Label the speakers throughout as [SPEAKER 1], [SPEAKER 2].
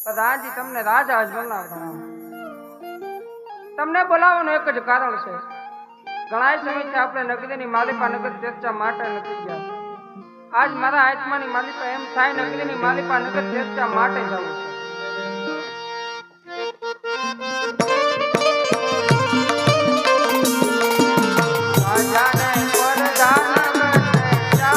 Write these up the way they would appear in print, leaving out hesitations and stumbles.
[SPEAKER 1] પ્રધાનજી તમને રાજા જ બોલાવતા તમને બોલાવવાનું એક જ કારણ છે. ઘણા સમયથી આપણે નગરીની માલિપા નગર ચર્ચા માટે નથી ગયા. આજ મારા આત્માની માલિપા એમ થાય નગરીની માલિપા નગર ચર્ચા માટે જવું છે.
[SPEAKER 2] આયા નગર મારા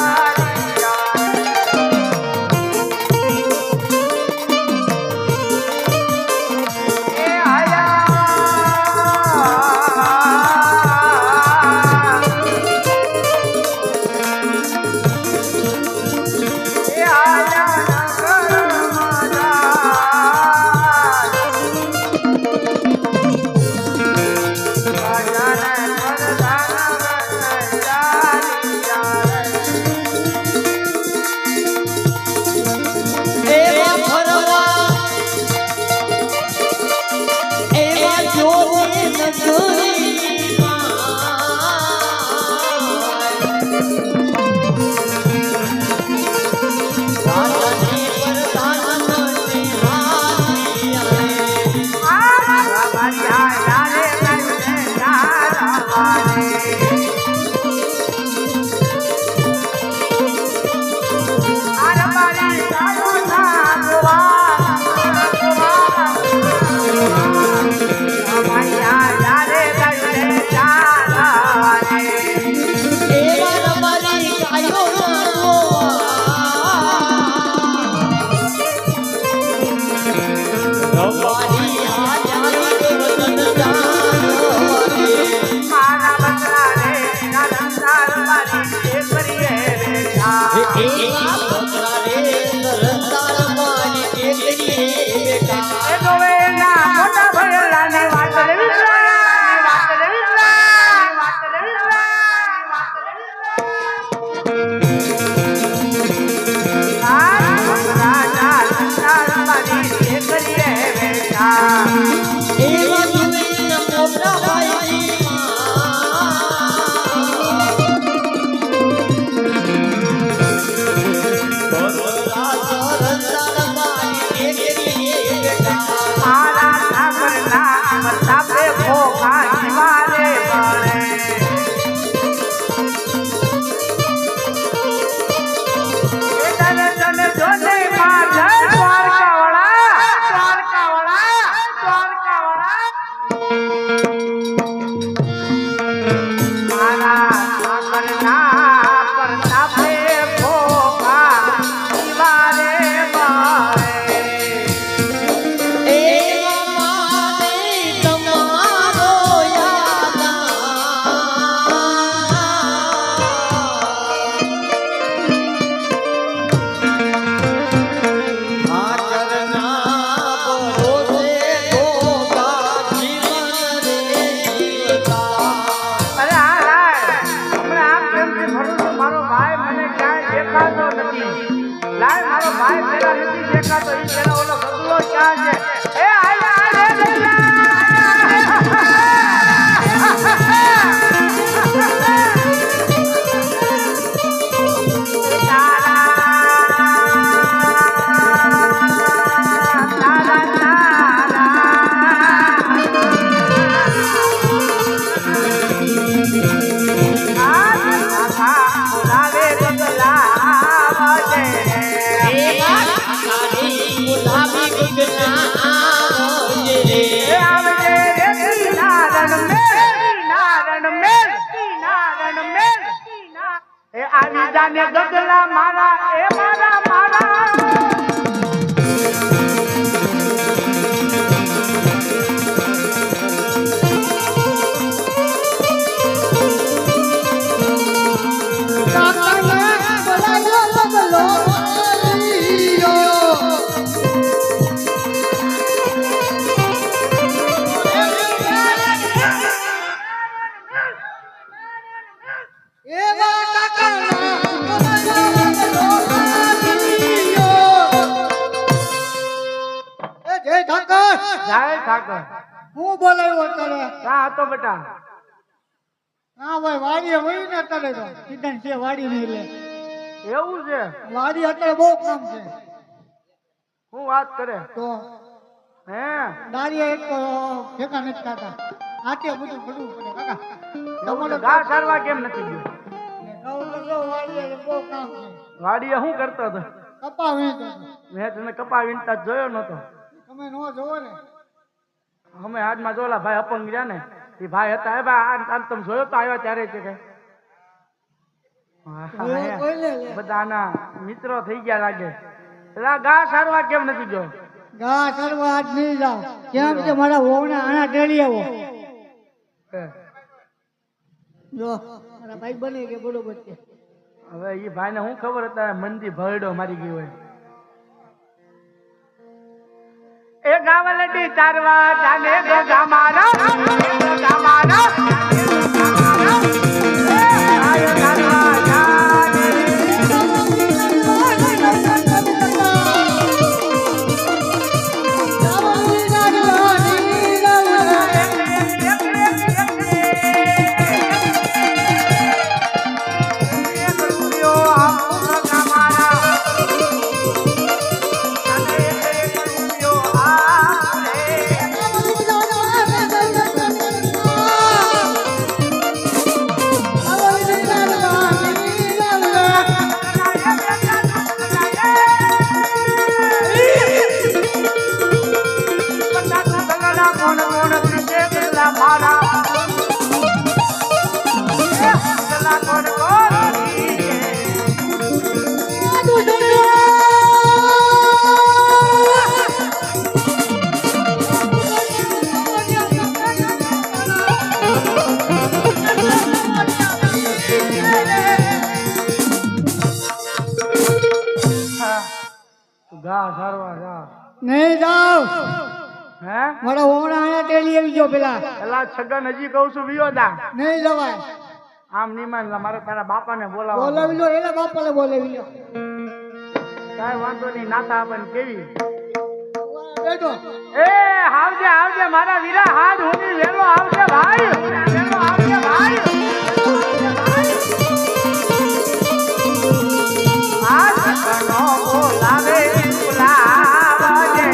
[SPEAKER 1] ભાઈ પેલા નથી દેખાતો ઈ પેલા ઓલો ગદલો ક્યાં છે એ આયા ગદલા ગદલા મારા એ મારા મારા
[SPEAKER 2] હું બોલાવ્યો અત્યારે
[SPEAKER 1] ક્યાં હતો બેટા
[SPEAKER 2] હા ભાઈ વાડીએ વહી ને અત્યારે તો સીધા છે વાડી નહીં લે
[SPEAKER 1] એવું છે
[SPEAKER 2] વાડી અત્યારે બહુ કામ છે
[SPEAKER 1] હું વાત કરે
[SPEAKER 2] તો
[SPEAKER 1] હે
[SPEAKER 2] દારિયા એક તો ભેગા નથી થતા આટે બધું ભરવું પડે કાકા
[SPEAKER 1] તમારે ઘા સારવા કેમ નથી ગયો
[SPEAKER 2] વાડીએ બહુ કામ છે
[SPEAKER 1] વાડીએ શું કરતો હતો
[SPEAKER 2] કપા વેચતો
[SPEAKER 1] મેં તને કપા વીણતા જોયો નતો
[SPEAKER 2] તમે નો જોવો ને
[SPEAKER 1] અમે હાથમાં જોલા ભાઈ અપંગ રહ્યા ને એ ભાઈ હતા એ ભાઈ આમ તમે જોયો તો આવ્યા ત્યારે છે કે બધાના મિત્રો થઈ ગયા લાગે પેલા ઘા સારવા કેમ નથી ગયો
[SPEAKER 2] ઘા કરવા આજ નહીં જાવ કેમ કે મારા વહુના આના ટેલી આવો જો મારા ભાઈ બને કે બરોબર છે
[SPEAKER 1] હવે એ ભાઈ ને શું ખબર હતા મંદી ભરડો મારી ગઈ હોય એ ગાવલડી તારવા જાને ગગા મારા ગગા મારા આયો તારવા જાને
[SPEAKER 2] નહીં જાવ
[SPEAKER 1] હે
[SPEAKER 2] મારા વહુના આના ટેલી આવી ગયો પેલા
[SPEAKER 1] એલા છગન હજી કહું છું વિયો દા
[SPEAKER 2] નહીં જવાય
[SPEAKER 1] આમ નહીં માન મારે તારા બાપાને બોલાવવા
[SPEAKER 2] બોલાવી લો એના બાપાને બોલાવી લો
[SPEAKER 1] કાંઈ વાંધો નહીં નાતા આપણને કેવી
[SPEAKER 2] બેઠો
[SPEAKER 1] એ આવજે આવજે મારા વીરા હાથ હોની વેલો આવજે ભાઈ વેલો આવજે ભાઈ આ છગનો બોલાવે બોલાવજે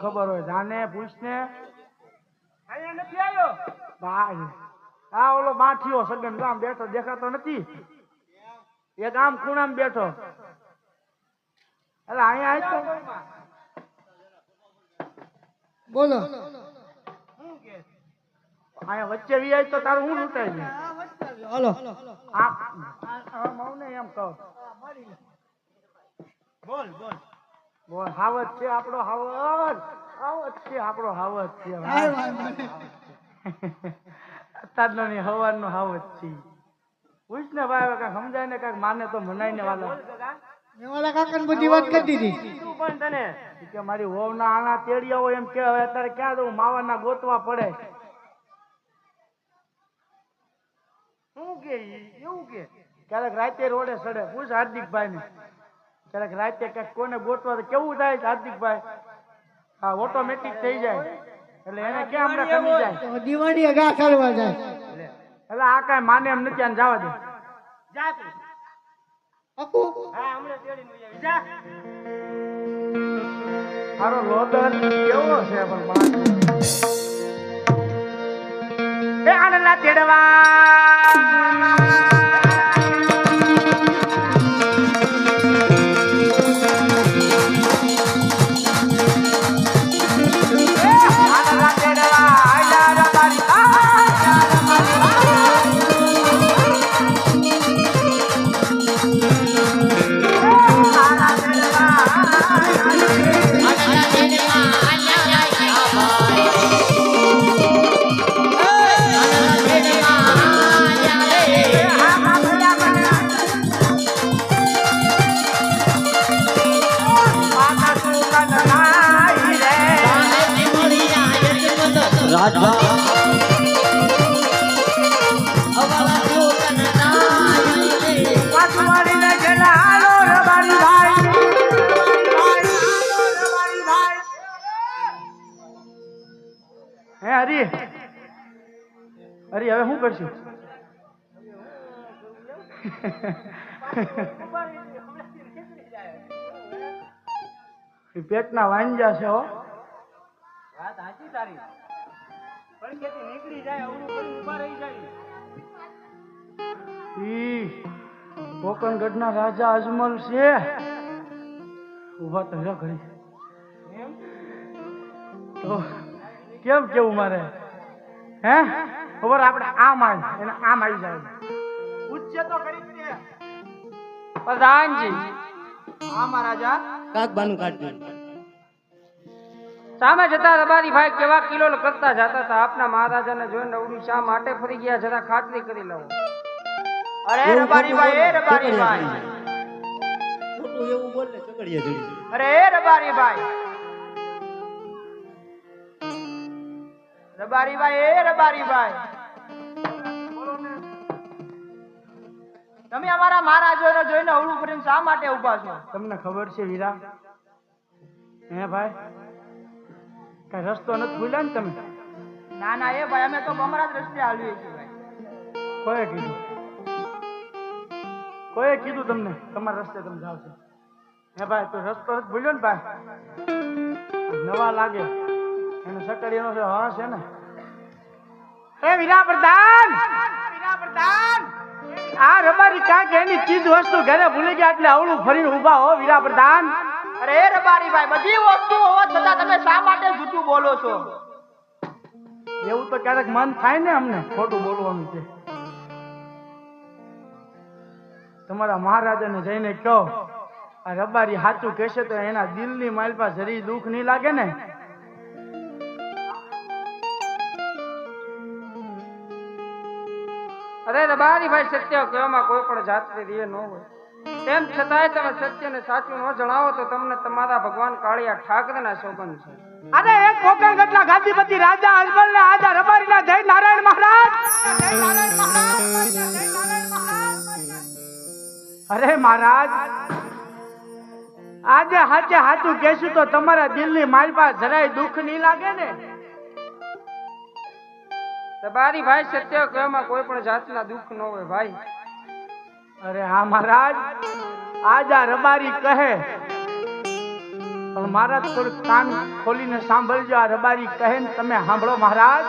[SPEAKER 3] ખબર હોય જાને પૂછને
[SPEAKER 1] અહીંયા નથી આવ્યો.
[SPEAKER 3] ભાઈ આ ઓલો બાઠિયો સગન ગામ બેઠો દેખાતો નથી એક આમ ખૂણામાં બેઠો એટલે અહીંયા આજ તો
[SPEAKER 2] બોલો
[SPEAKER 3] અહીંયા વચ્ચે વી આજ તો તારું હું લૂંટાઈ ને
[SPEAKER 2] હાલો
[SPEAKER 3] આ મૌને એમ કહો
[SPEAKER 1] બોલ બોલ.
[SPEAKER 3] બોલ હાવત છે આપણો હાવત છે આપણો હાવત છે
[SPEAKER 2] કાંઈ વાંધો નહીં.
[SPEAKER 3] અત્યારનો ની હવારનો હાવત છે પૂછ ને ભાઈ હવે કાંઈક સમજાય ને કાંઈક માને તો મનાય ને વાલા
[SPEAKER 2] મેં ઓલા કાકાને બધી વાત કરી દીધી
[SPEAKER 1] કીધું પણ તને.
[SPEAKER 3] ઈ કે મારી વહુના આના તેડિયા હોય એમ કે હવે અત્યારે ક્યાં જવું માવાના ગોતવા પડે
[SPEAKER 1] શું કે ઈ? એવું કે
[SPEAKER 3] ક્યારેક રાતે રોડે સડે પૂછ હાર્દિકભાઈ ને ક્યારેક રાતે ક્યાંક કોને ગોતવા તો કેવું થાય છે હાર્દિકભાઈ હા ઓટોમેટિક થઈ જાય એટલે એને ક્યાં હમણાં કમી જાય
[SPEAKER 2] તો દિવાળીએ ગા કરવા જાય
[SPEAKER 3] એટલે આ કાંઈ માને એમ નથી આને જવા દે
[SPEAKER 1] જા તું.
[SPEAKER 2] પાકું
[SPEAKER 1] હા હમણાં તેડીને વહી આવી. જા.
[SPEAKER 3] મારો લોદર કેવો છે પણ માણસ એ આનંદના તેડવા હે હરી હરી હવે શું કરશું પેટના વાંજા છે હો
[SPEAKER 1] વાત સાચી તારી. પણ કેતી નીકળી જાય અવળું કરી ઊભા રહી જાય.
[SPEAKER 3] ઈ કોકણગઢના રાજા અજમલ છે ઉભા તો રહ્યા ઘડી
[SPEAKER 1] એમ
[SPEAKER 3] તો કેમ કેવું મારે હે ખબર આપણે આમ આવી એને આમ આવી જાય
[SPEAKER 1] પૂછશે તો કરી જ દે. પ્રધાનજી હા મહારાજા.
[SPEAKER 4] કાકબાનું કાઢજો
[SPEAKER 1] સામે જતા રબારી ભાઈ કેવા કિલોલ કરતા જતા હતા. આપના મહારાજાને જોઈને અવળી શા માટે ફરી ગયા જરા ખાતરી કરી લઉં. અરે રબારી ભાઈ એ રબારી ભાઈ
[SPEAKER 4] ખોટું એવું બોલ ને ચકડિયા જોડી
[SPEAKER 1] અરે એ રબારી ભાઈ રબારી ભાઈ એ રબારી ભાઈ તમે અમારા મહારાજાને જોઈને અવળું કરીને શા માટે ઊભા છો?
[SPEAKER 3] તમને ખબર છે વીરા હે ભાઈ કઈ રસ્તો નથી ભૂલ્યા ને તમે
[SPEAKER 1] ના ના એ ભાઈ અમે તો બમરા જ રસ્તે હાલીએ છીએ ભાઈ.
[SPEAKER 3] કોઈએ કીધું તમને તમારા રસ્તે તમે જાવ છો હે ભાઈ તું રસ્તો નથી ભૂલ્યો ને ભાઈ નવા લાગે એને સકડીનો છે હા છે ને એ વીરા પ્રધાન આ રબારી કાંક એની ચીજ વસ્તુ ઘરે ભૂલી ગયા એટલે આવડું ફરીને ઊભા હો વીરા પ્રધાન
[SPEAKER 1] અરે એ રબારી ભાઈ બધી વસ્તુ હોવા છતાં તમે શા માટે જૂઠું બોલો છો?
[SPEAKER 3] એવું તો ક્યારેક મન થાય ને અમને ખોટું બોલવાનું છે તમારા મહારાજાને જઈને કહો આ રબારી સાચું કહેશે તો એના દિલની માલપા જરી દુઃખ નહીં લાગે ને
[SPEAKER 1] અરે રબારી ભાઈ સત્ય કહેવામાં કોઈ પણ જાતની રીએ ન હોય. તેમ છતાંય તમે સત્યને સાચું ન જણાવો તો તમને તમારા ભગવાન કાળિયા ઠાકરના સોગન છે.
[SPEAKER 3] અરે એક કોકણગઢના ગાદીપતિ રાજા અજમલ ને આજા રબારીના જય નારાયણ મહારાજ અરે મહારાજ આજે હાચે હાચું કહેશું તો તમારા દિલની માલપા જરાય દુઃખ નહીં લાગે ને
[SPEAKER 1] રબારી ભાઈ સત્ય કહેવામાં કોઈ પણ જાતના દુઃખ ન હોય ભાઈ.
[SPEAKER 3] અરે હા મહારાજ આજા રબારી કહે પણ મહારાજ થોડુંક કાન ખોલીને સાંભળજો. આ રબારી કહે ને તમે સાંભળો મહારાજ.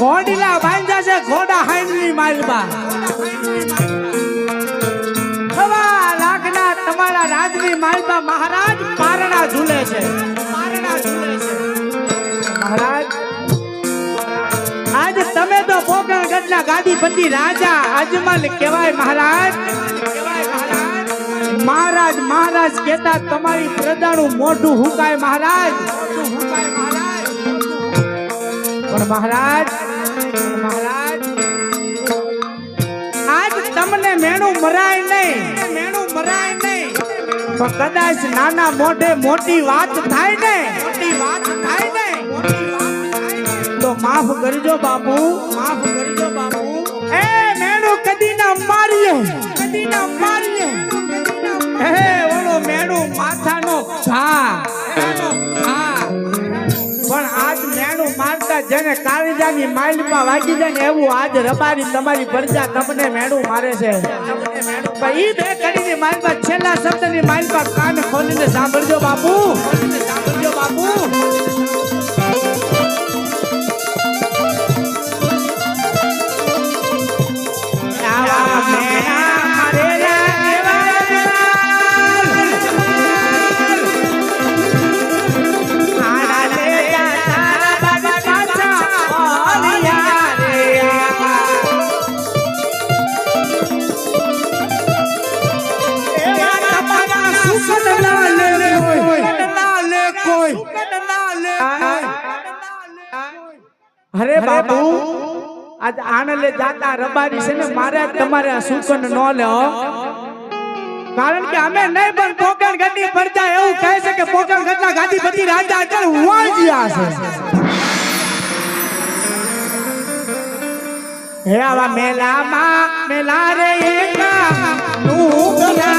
[SPEAKER 5] ઘોડીલા બાંધ્યા છે ઘોડા હાઈની માલબા સવા લાખના તમારા રાજની માલબા મહારાજ પારણા ઝૂલે છે મહારાજ આજ તમે તો પોકરણગઢના ગાદીપતિ રાજા અજમલ કહેવાય મહારાજ મહારાજ મહારાજ કહેતા તમારી પ્રજાનું મોઢું હુકાય મહારાજ પણ મહારાજ આજ તમને મેણું મરાય નહીં તો કદાચ નાના મોઢે મોટી વાત થાય ને તો માફ કરજો બાપુ એ મેણું કદી ના મારીએ હે ઓલો મેણું માથાનો ઘા પણ આજ મેણું મારતા જેને કાળજાની માઇલમાં વાગી જાય ને એવું આજ રબારી તમારી પ્રજા તમને મેણું મારે છે પણ ઈ બે કડીની માઇલમાં છેલ્લા શબ્દની માઇલમાં કાન ખોલીને સાંભળજો બાપુ અરે બાપુ આજ આણલે જાતા રબારી છે ને મારે તમારે આ સુકન ન લેવો કારણ કે અમે નહીં પણ પોકરણગઢની પ્રજા એવું કહે છે કે પોકરણગઢના ગાદીપતિ રાજા અત્યારે વાંજ્યા છે હે આવા મેલા રે એકા નું રે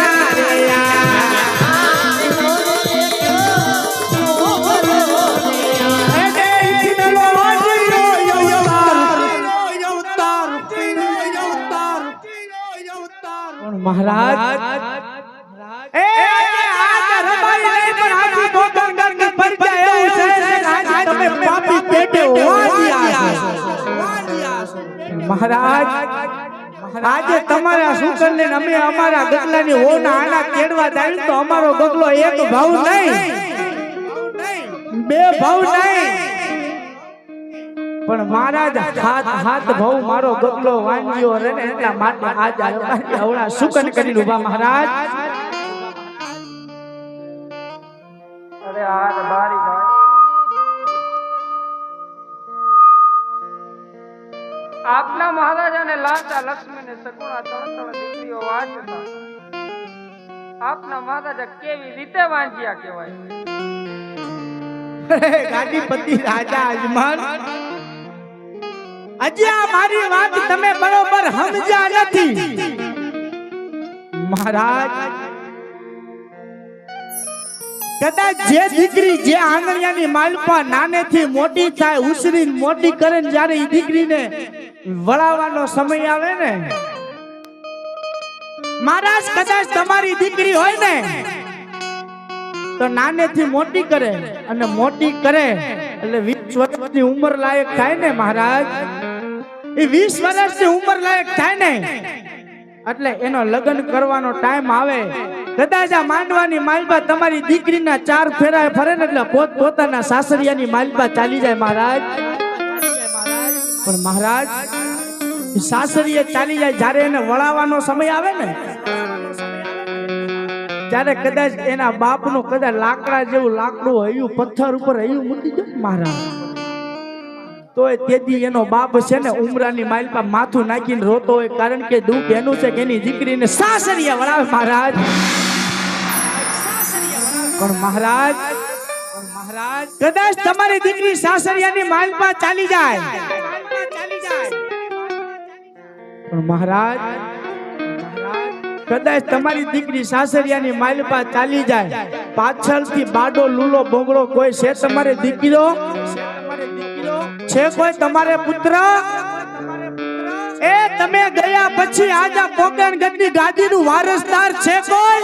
[SPEAKER 5] મહારાજ એ આજ રબારી નહીં પણ આજી પોકરણગઢની પ્રજા એવું છે કે આજ તમે પાપી પેટે વાંજ્યા છે મહારાજ આજે તમારા સુકનને અમે અમારા ગગલાની હોના આના કેડવા જાય તો અમારો ગગલો એક ભાવ નહીં બે ભાવ નહીં પણ મહારાજ હાથ ભાવ મારો ગગલો વાંજ્યો રે ને એટલા માટે આજ આવડા સુકન કરીને ઉભા મહારાજ
[SPEAKER 1] અરે આ રબારી ભાઈ આપના મહારાજાને લાંચા લક્ષ્મીને સગુણા ત્રણ દીકરીઓ વાંચતા આપના મહારાજા કેવી રીતે વાંચ્યા કહેવાય
[SPEAKER 5] ગાદીપતિ રાજા અજમલ આજે આ મારી વાત તમે બરોબર સમજ્યા નથી મહારાજ કદાચ જે દીકરી જે આંગણિયાની માલપા નાનેથી મોટી થાય ઉછરીને મોટી કરે ને જ્યારે એ દીકરીને વળાવવાનો સમય આવે ને મહારાજ કદાચ તમારી દીકરી હોય ને તો નાનેથી મોટી કરે અને મોટી કરે એટલે 20 વર્ષની ઉંમર લાયક થાય ને મહારાજ એ 20 વર્ષની ઉંમર લાયક થાય ને એટલે એનો લગ્ન કરવાનો ટાઈમ આવે કદાચ આ માંડવાની માલબા તમારી દીકરીના 4 ફેરા ફરે ને એટલે પોતાના સાસરિયાની માલબા ચાલી જાય મહારાજ પણ મહારાજ સાસરીએ ચાલી જાય જ્યારે એને વળાવવાનો સમય આવે ને ત્યારે કદાચ એના બાપનું કદાચ લાકડા જેવું લાકડું હૈયું પથ્થર ઉપર હૈયું મૂકી દે મહારાજ તોય તેથી એનો બાપ છે ને ઉમરાની માલપા માથું નાખીને રોતો હોય કારણ કે દુઃખ એનું છે કે એની દીકરીને સાસરિયા વળાવે મહારાજ પણ મહારાજ કદાચ તમારી દીકરી સાસરિયાની માલપા ચાલી જાય પણ મહારાજ કદાચ તમારી દીકરી સાસરિયાની માલપા ચાલી જાય પાછળથી બાડો લૂલો બોંગડો કોઈ છે તમારે દીકરો છે કોઈ તમારે પુત્ર એ તમે ગયા પછી આજ આ પોકરણગઢની ગાદીનું વારસદાર છે કોઈ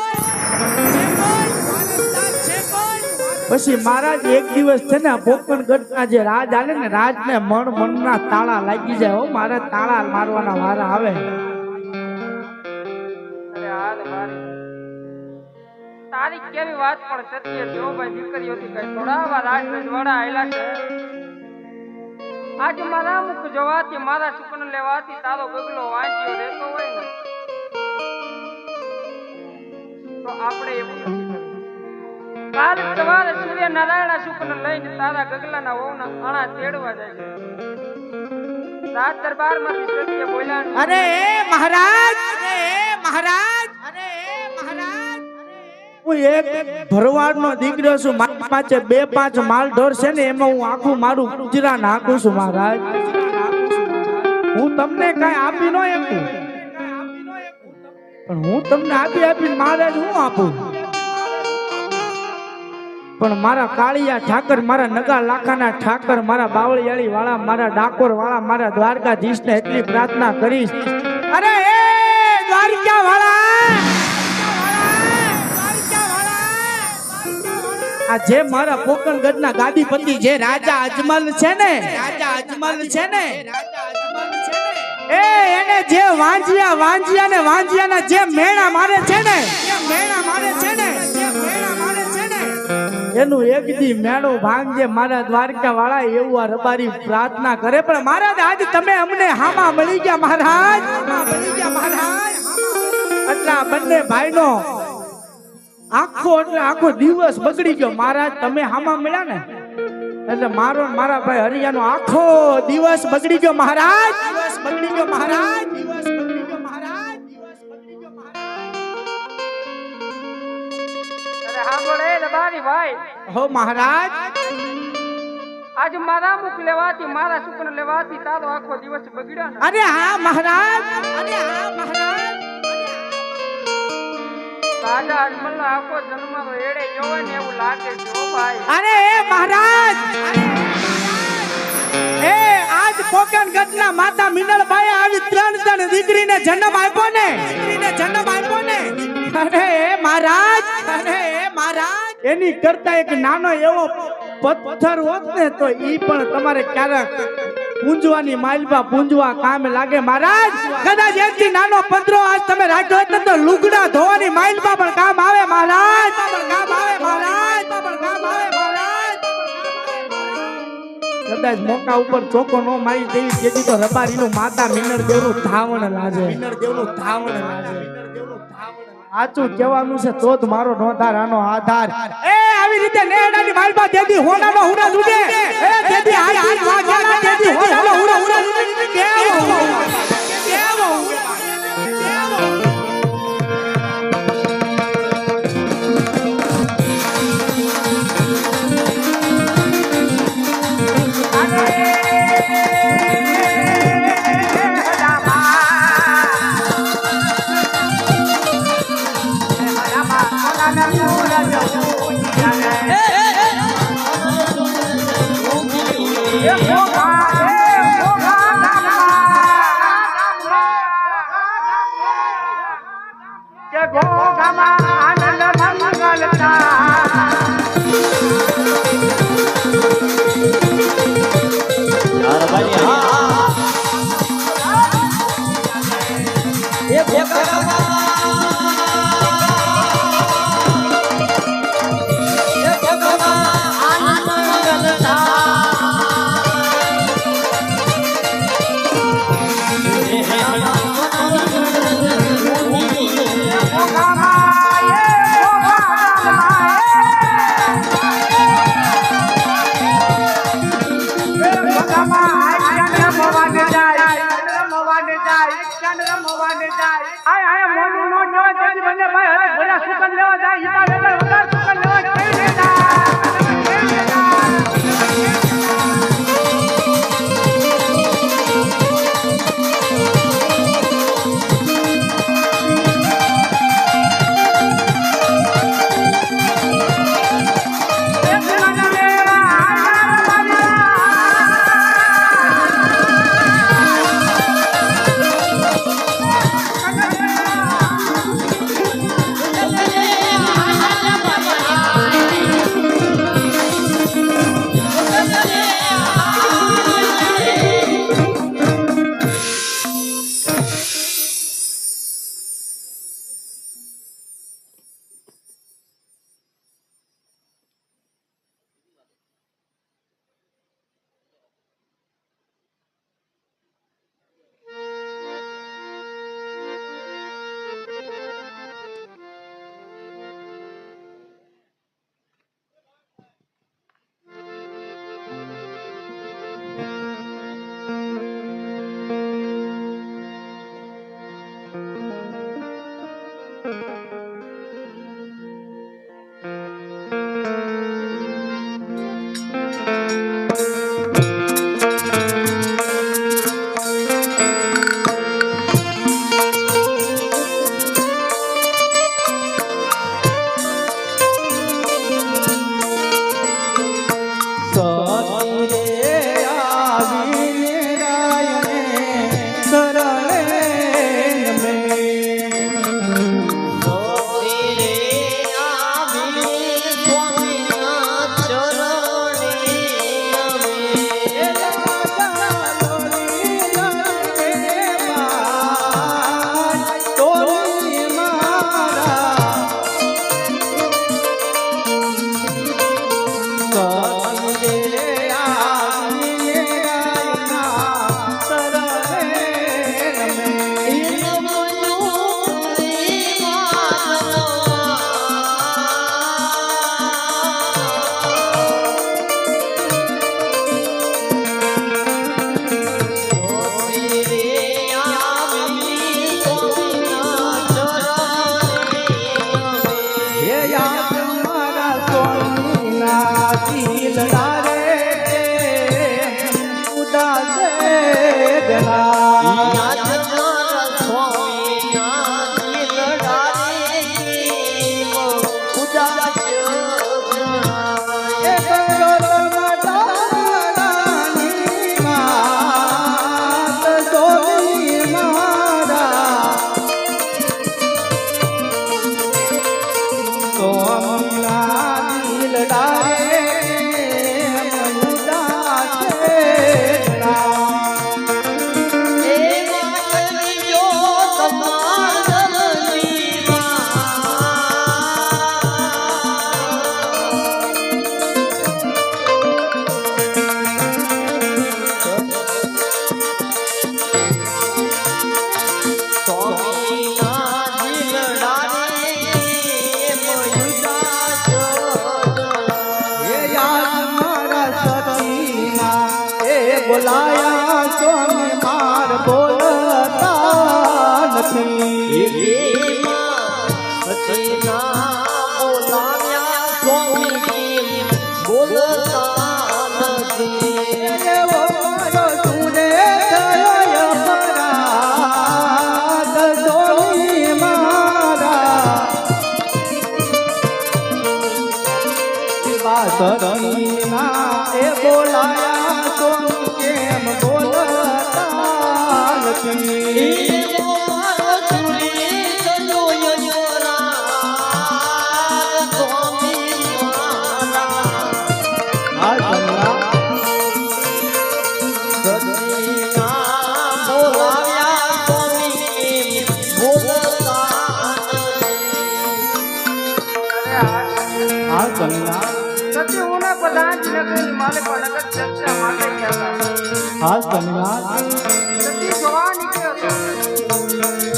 [SPEAKER 5] પછી મહારાજ એક દિવસ છે ને પોકણગઢના જે રાજ આલે ને રાજને મનના તાળા લાગી જાય હો મહારાજ તાળા મારવાના વારા આવે
[SPEAKER 1] અરે હાલ મારી તારી કેવી વાત પણ સત્ય છે હો ભાઈ દીકરીઓથી કઈ થોડા રાજ રજવાડા આયલા છે આજ મારા મુખ જોવાથી મારા સુકન લેવાથી તારો ગગલો વાંચ્યો રહેતો હોય ને તો આપણે એવું નથી કરવું કાલ સવારે સૂર્ય નારાયણ સુકન લઈને તારા ગગલાના વહુના આણા તેડવા જાય છે રાજ દરબારમાંથી સત્ય બોલ્યા
[SPEAKER 5] અરે મહારાજ હું એક ભરવાડનો દીકરો છું મારી પાસે 2-5 માલ ઢોર છે ને એમાં હું આખું મારું ગુજરાન નાખું છું મહારાજ હું તમને કઈ આપી ન શકું પણ હું તમને આપી મહારાજ હું આપું પણ મારા કાળિયા ઠાકર મારા નગા લાખાના ઠાકર મારા બાવળિયાળી વાળા મારા ડાકોર વાળા મારા દ્વારકાધીશને એટલી પ્રાર્થના કરીશ અરે એ દ્વારકા વાળા આ જે મારા પોકણગઢના ગાદીપતિ જે રાજા અજમલ છે ને એ એને જે વાંજિયાના જે મેણા મારે છે ને એનું એક દી મેળો ભાંગજે મારા દ્વારકા વાળા એવું આ રબારી પ્રાર્થના કરે પણ મહારાજ આજ તમે અમને હામા મળી ગયા મહારાજ એટલા બંને ભાઈનો આખો દિવસ બગડી ગયો મહારાજ તમે હામા મળ્યા ને એટલે મારા ભાઈ હરિયાનો આખો દિવસ બગડી ગયો મહારાજ
[SPEAKER 1] સાંભળે રબારી ભાઈ
[SPEAKER 5] હો મહારાજ
[SPEAKER 1] આજ મારા મુખ લેવાથી મારા સુકન લેવાથી તારો આખો દિવસ બગડ્યો ને
[SPEAKER 5] અરે હા મહારાજ
[SPEAKER 1] રાજા અજમલનો આખો જન્મનો એડે જોવે ને એવું લાગે છે ઓ ભાઈ
[SPEAKER 5] અરે મહારાજ આજ પોકણગઢના માતા મિનળબાઈ આવી 3 દીકરીને જન્મ આપ્યો ને અરે મહારાજ એની કરતા એક નાનો એવો પથ્થર હોત ને તો ઈ પણ તમારે ક્યારેક પૂંજવાની માલપા પૂંજવા કામ લાગે મહારાજ કદાચ એકથી નાનો પથરો આજ તમે રાખ્યો હોત તો લુગડા ધોવાની માલપા પણ કામ આવે મહારાજ કદાચ મોકા ઉપર ચોકો નો મારી દેવી જેથી તો રબારીનું માતા મિનળ દેવનું ધાવણ લાગે સાચું કહેવાનું છે તો જ મારો નોંધારાનો આધાર એ આવી રીતે નેડાની માલપા દેદી હોનાનો હુડા જુડે એ દેદી હાથ વાગ્યાના દેદી હોનાનો હુડા જુડે કેવો બોલાયા સ્વામી માર બોલતા નથી બોલાયા સ્વામી કેમ બોલતા નથી
[SPEAKER 1] સતી ઉના પ્રધાન નગરની માલિકો નગર ચર્ચા માટે ગયા હતા. સતી જોવા નીકળ્યો હતો.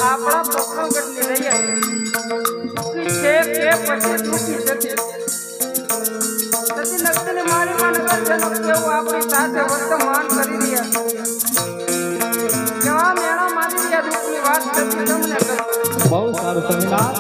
[SPEAKER 1] આપણા પોકરણગઢની રૈયા છે કે પછી તૂટી જતી. સતી નગરની માલિકો નગર જનક કેવું આપણી સાથે વર્તમાન કરી રહ્યા કેવા મેળા મારી રહ્યા દુઃખની વાત સતી તમને કરું.
[SPEAKER 5] બહુ સારું સમિનાર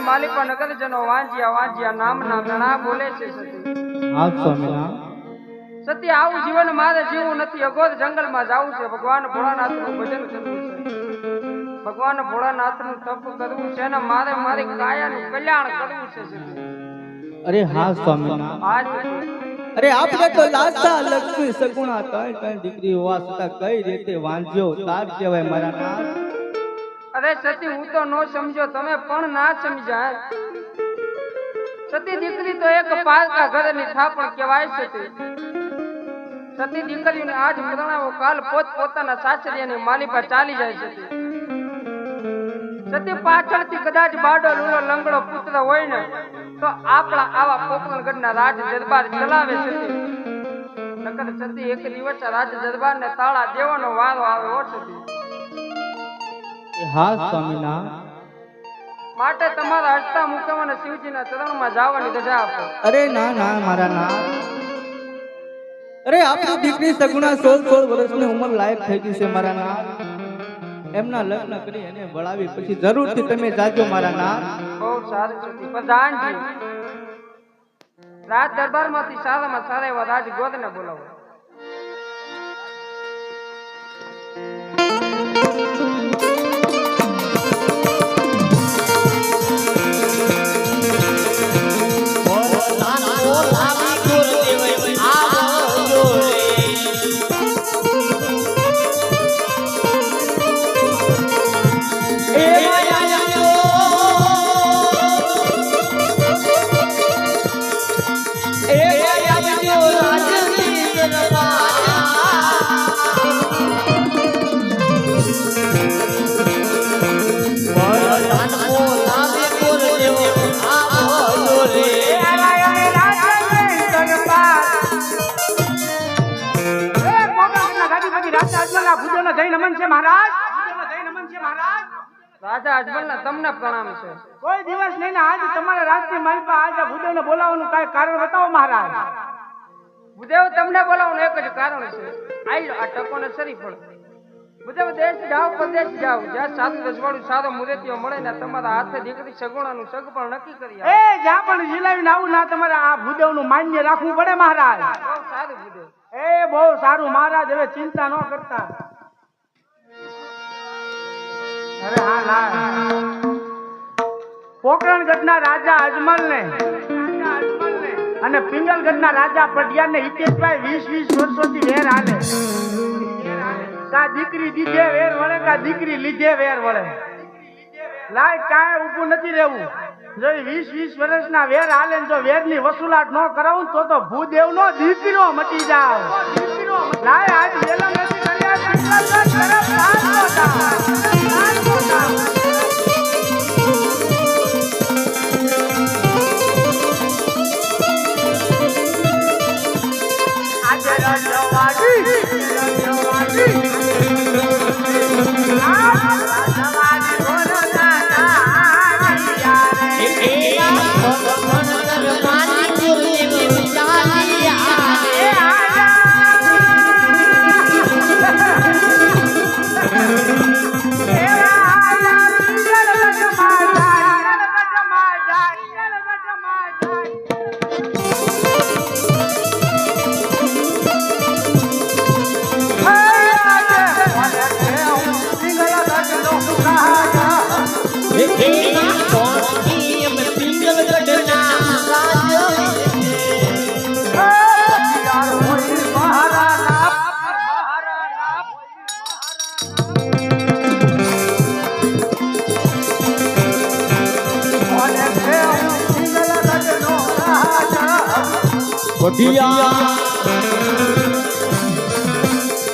[SPEAKER 1] સતી માલિકા નગરજનો વાંજ્યા વાંજ્યા નામના ગણા બોલે છે સતી
[SPEAKER 5] હા સ્વામિનારાયણ.
[SPEAKER 1] સતી આવું જીવન મારે જીવવું નથી. અગોદ જંગલમાં જાવું છે. ભગવાન ભોળાનાથનું ભજન કરવું છે. ભગવાન ભોળાનાથનું તપ કરવું છે અને મારે મારી કાયાનું કલ્યાણ કરવું છે સતી.
[SPEAKER 5] અરે હા સ્વામિનારાયણ.
[SPEAKER 1] આ સતી.
[SPEAKER 5] અરે આપણે તો લાસા લક્ષ્મી સગુણા કઈ કઈ દીકરી હોવા છતાં કઈ રીતે વાંજ્યો તાર કહેવાય મારા નાથ.
[SPEAKER 1] અરે સતી હું તો નો સમજો, તમે પણ ના સમજાય. સતી દીકરી તો એક પારકા ઘરની થાપણ કહેવાય સતી. સતી દીકરીઓને આજ મરણાવો કાલ પોત પોતાના સાસરિયાની માલિકા ચાલી જાય સતી. સતી પાછળથી કદાચ બાડો લૂલો લંગડો પુત્ર હોય ને તો આપણા આવા પોકરણગઢના રાજ દરબાર ચલાવે સતી. નકર સતી એક દિવસ રાજ દરબારને તાળા દેવાનો વારો આવે હો સતી.
[SPEAKER 5] હા સ્વામિનારાયણ.
[SPEAKER 1] માટે તમારા હસતા મુકમ અને શિવજીના ચરણમાં જવાની રજા આપો.
[SPEAKER 5] અરે ના ના મારા નાથ. અરે આપણી દીકરી સગુણા 16 વર્ષની ઉંમર લાયક થઈ ગઈ છે મારા નાથ. એમના લગ્ન કરી એને વળાવી પછી જરૂરથી તમે જાજો મારા નાથ.
[SPEAKER 1] બહુ સારું છે પ્રધાનજી. રાજ દરબારમાંથી સારામાં સારા એવા રાજગોદને બોલાવો. રાજા અજમલના તમને પ્રણામ છે.
[SPEAKER 3] કોઈ દિવસ નહીં ને આજ તમારા રાજની માલિકા આજે ભૂદેવને બોલાવવાનું કાંઈ કારણ બતાવો મહારાજ.
[SPEAKER 1] ભૂદેવ તમને બોલાવવાનું એક જ કારણ છે. આઈ લો આ ટકોને સરી ફળ. ભૂદેવ દેશ જાઓ પરદેશ જાઓ, જ્યાં સારું રજવાડું સારો મુરેતીઓ મળે ને તમારા હાથે દીકરી સગુણાનું સગ પણ નક્કી કરી
[SPEAKER 3] એ જ્યાં પણ જીલાવીને આવું ના તમારે આ ભૂદેવનું માન્ય રાખવું પડે મહારાજ.
[SPEAKER 1] બહુ સારું ભૂદેવ.
[SPEAKER 3] એ બહુ સારું મહારાજ, હવે ચિંતા ન કરતા. અરે હા ના પોકરણગઢના રાજા અજમલને અને પિંગલગઢના રાજા પટિયાને હિતેશભાઈ 20 વર્ષોથી વેર હાલે. કા દીકરી દીધે વેર વળે કા દીકરી લીધે વેર વળે. લાય કાંઈ ઊભું નથી રહેવું. જો 20 વર્ષના વેર હાલે ને જો વેરની વસૂલાત ન કરાવું તો ભૂદેવનો દીકરો મટી જાવ. લાય આજ વેલા નથી કર્યા પિંગલગઢ તરફ હાલતો જા.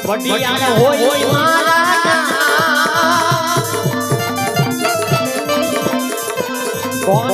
[SPEAKER 4] વડિયા હોય મારા કોણ